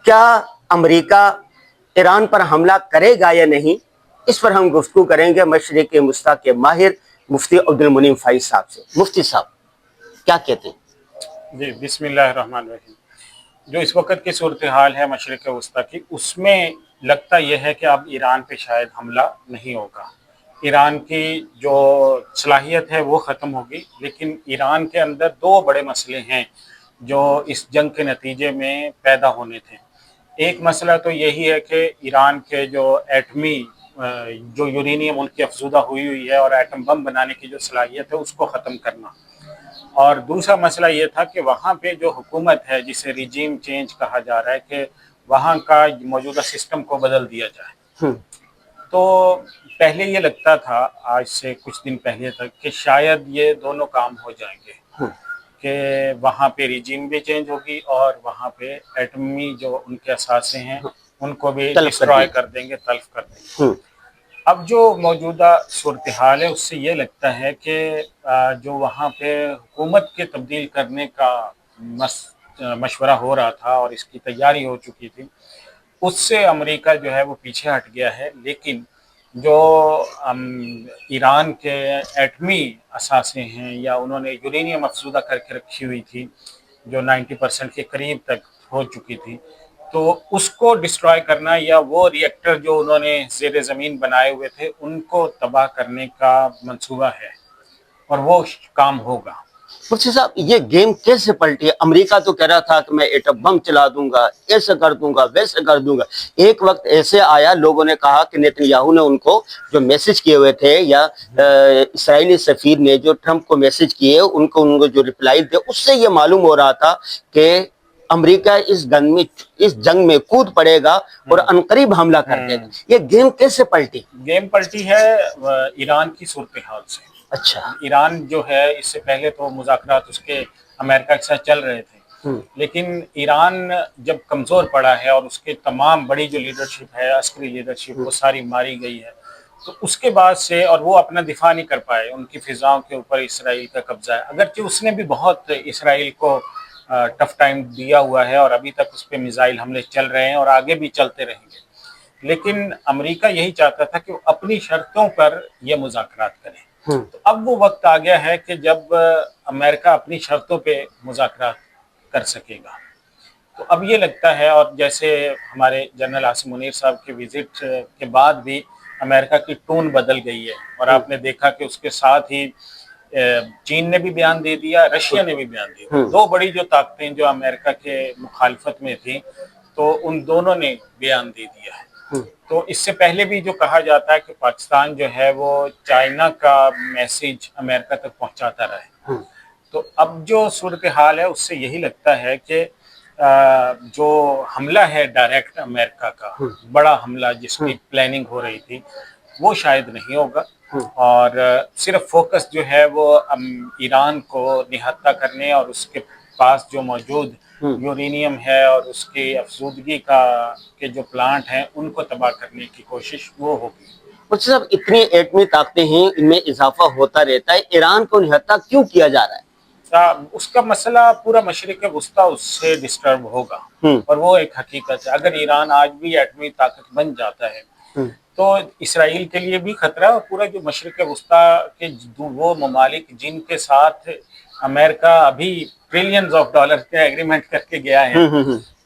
کیا امریکہ ایران پر حملہ کرے گا یا نہیں، اس پر ہم گفتگو کریں گے مشرق وسطیٰ کے ماہر مفتی عبد المنعم فائز صاحب سے۔ مفتی صاحب کیا کہتے ہیں؟ جی بسم اللہ الرحمن الرحیم۔ جو اس وقت کی صورتحال ہے مشرق وسطیٰ کی، اس میں لگتا یہ ہے کہ اب ایران پہ شاید حملہ نہیں ہوگا۔ ایران کی جو صلاحیت ہے وہ ختم ہوگی، لیکن ایران کے اندر دو بڑے مسئلے ہیں جو اس جنگ کے نتیجے میں پیدا ہونے تھے۔ ایک مسئلہ تو یہی ہے کہ ایران کے جو ایٹمی جو یورینیم ان کی افزودہ ہوئی ہے اور ایٹم بم بنانے کی جو صلاحیت ہے اس کو ختم کرنا، اور دوسرا مسئلہ یہ تھا کہ وہاں پہ جو حکومت ہے جسے ریجیم چینج کہا جا رہا ہے کہ وہاں کا موجودہ سسٹم کو بدل دیا جائے۔ تو پہلے یہ لگتا تھا آج سے کچھ دن پہلے تک کہ شاید یہ دونوں کام ہو جائیں گے، کہ وہاں پہ ریجیم بھی چینج ہوگی اور وہاں پہ ایٹمی جو ان کے اثاثے ہیں ان کو بھی ڈسٹرائے کر دیں گے، تلف کر دیں گے۔ اب جو موجودہ صورتحال ہے اس سے یہ لگتا ہے کہ جو وہاں پہ حکومت کے تبدیل کرنے کا مشورہ ہو رہا تھا اور اس کی تیاری ہو چکی تھی، اس سے امریکہ جو ہے وہ پیچھے ہٹ گیا ہے۔ لیکن جو ایران کے ایٹمی اثاثے ہیں یا انہوں نے یورینیم افزودہ کر کے رکھی ہوئی تھی جو 90% کے قریب تک ہو چکی تھی، تو اس کو ڈسٹرائے کرنا یا وہ ری ایکٹر جو انہوں نے زیر زمین بنائے ہوئے تھے ان کو تباہ کرنے کا منصوبہ ہے، اور وہ کام ہوگا۔ مفتی صاحب یہ گیم کیسے پلٹی؟ امریکہ تو کہہ رہا تھا کہ میں ایٹم بم چلا دوں گا، ایسے کر دوں گا، ویسے کر دوں گا۔ ایک وقت ایسے آیا لوگوں نے کہا کہ نیتن یاہو نے ان کو جو میسج کیے ہوئے تھے یا اسرائیلی سفیر نے جو ٹرمپ کو میسج کیے ان کو جو ریپلائی تھے اس سے یہ معلوم ہو رہا تھا کہ امریکہ اس جنگ میں کود پڑے گا اور عنقریب حملہ کر دے گا۔ یہ گیم کیسے پلٹی؟ گیم پلٹی ہے ایران کی صورتحال سے۔ اچھا، ایران جو ہے اس سے پہلے تو مذاکرات اس کے امریکہ کے ساتھ چل رہے تھے، لیکن ایران جب کمزور پڑا ہے اور اس کے تمام بڑی جو لیڈرشپ ہے، عسکری لیڈرشپ، وہ ساری ماری گئی ہے، تو اس کے بعد سے اور وہ اپنا دفاع نہیں کر پائے، ان کی فضاؤں کے اوپر اسرائیل کا قبضہ ہے۔ اگرچہ اس نے بھی بہت اسرائیل کو ٹف ٹائم دیا ہوا ہے اور ابھی تک اس پہ میزائل حملے چل رہے ہیں اور آگے بھی چلتے رہیں گے، لیکن امریکہ یہی چاہتا تھا کہ وہ اپنی شرطوں پر یہ مذاکرات کرے۔ تو اب وہ وقت آ گیا ہے کہ جب امریکہ اپنی شرطوں پہ مذاکرات کر سکے گا۔ تو اب یہ لگتا ہے، اور جیسے ہمارے جنرل عاصم منیر صاحب کے وزٹ کے بعد بھی امریکہ کی ٹون بدل گئی ہے، اور آپ نے دیکھا کہ اس کے ساتھ ہی چین نے بھی بیان دے دیا، رشیا نے بھی بیان دے دیا۔ دو بڑی جو طاقتیں جو امریکہ کے مخالفت میں تھیں تو ان دونوں نے بیان دے دیا ہے۔ تو اس سے پہلے بھی جو کہا جاتا ہے کہ پاکستان جو ہے وہ چائنا کا میسج امریکہ تک پہنچاتا رہے، تو اب جو صورتحال ہے اس سے یہی لگتا ہے کہ جو حملہ ہے ڈائریکٹ امریکہ کا بڑا حملہ جس کی پلاننگ ہو رہی تھی وہ شاید نہیں ہوگا، اور صرف فوکس جو ہے وہ ایران کو نہتہ کرنے اور اس کے پاس جو موجود یورینیم ہے اور اس کی افزودگی کے جو پلانٹ ہیں ان کو تباہ کرنے کی کوشش وہ ہوگی۔ مفتی صاحب اتنی ایٹمی طاقتیں ہیں، ان میں اضافہ ہوتا رہتا ہے، ایران کو نہتہ کیوں کیا جا رہا ہے؟ اس کا مسئلہ پورا مشرق وسطیٰ اس سے ڈسٹرب ہوگا، اور وہ ایک حقیقت ہے۔ اگر ایران آج بھی ایٹمی طاقت بن جاتا ہے تو اسرائیل کے لیے بھی خطرہ، اور پورا جو مشرق وسطیٰ کے وہ ممالک جن کے ساتھ امریکہ ابھی ٹریلینز آف ڈالر کے ایگریمنٹ کر کے گیا ہے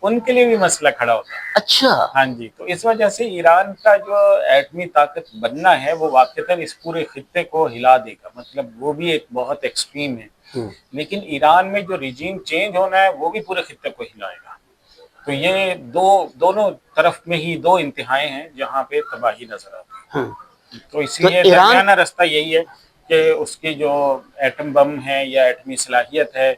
ان کے لیے بھی مسئلہ کھڑا ہوتا ہے۔ اچھا، ہاں جی، تو اس وجہ سے ایران کا جو ایٹمی طاقت بننا ہے وہ واقعتاً اس پورے خطے کو ہلا دے گا، مطلب وہ بھی ایک بہت ایکسٹریم ہے، لیکن ایران میں جو ریجیم چینج ہونا ہے وہ بھی پورے خطے کو ہلائے گا۔ تو یہ دونوں طرف میں ہی دو انتہائیں ہیں جہاں پہ تباہی نظر آتی ہے۔ تو اس لیے درمیانہ رستہ یہی ہے کہ اس کی جو ایٹم بم ہے یا ایٹمی صلاحیت ہے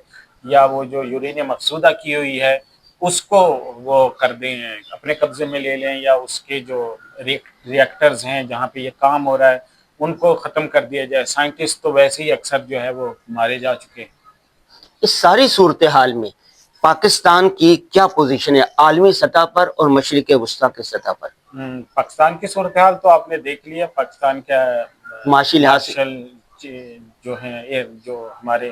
یا وہ جو یورینیم افزودہ کی ہوئی ہے اس کو وہ کر دیں، اپنے قبضے میں لے لیں، یا اس کے جو ری ایکٹرز ہیں جہاں پہ یہ کام ہو رہا ہے ان کو ختم کر دیا جائے۔ سائنٹسٹ تو ویسے ہی اکثر جو ہے وہ مارے جا چکے ہیں۔ اس ساری صورتحال میں پاکستان کی کیا پوزیشن ہے عالمی سطح پر اور مشرق وسطیٰ کی سطح پر؟ پاکستان کی صورتحال تو آپ نے دیکھ لیا، پاکستان کا معاشی لحاظ جو ہیں جو ہمارے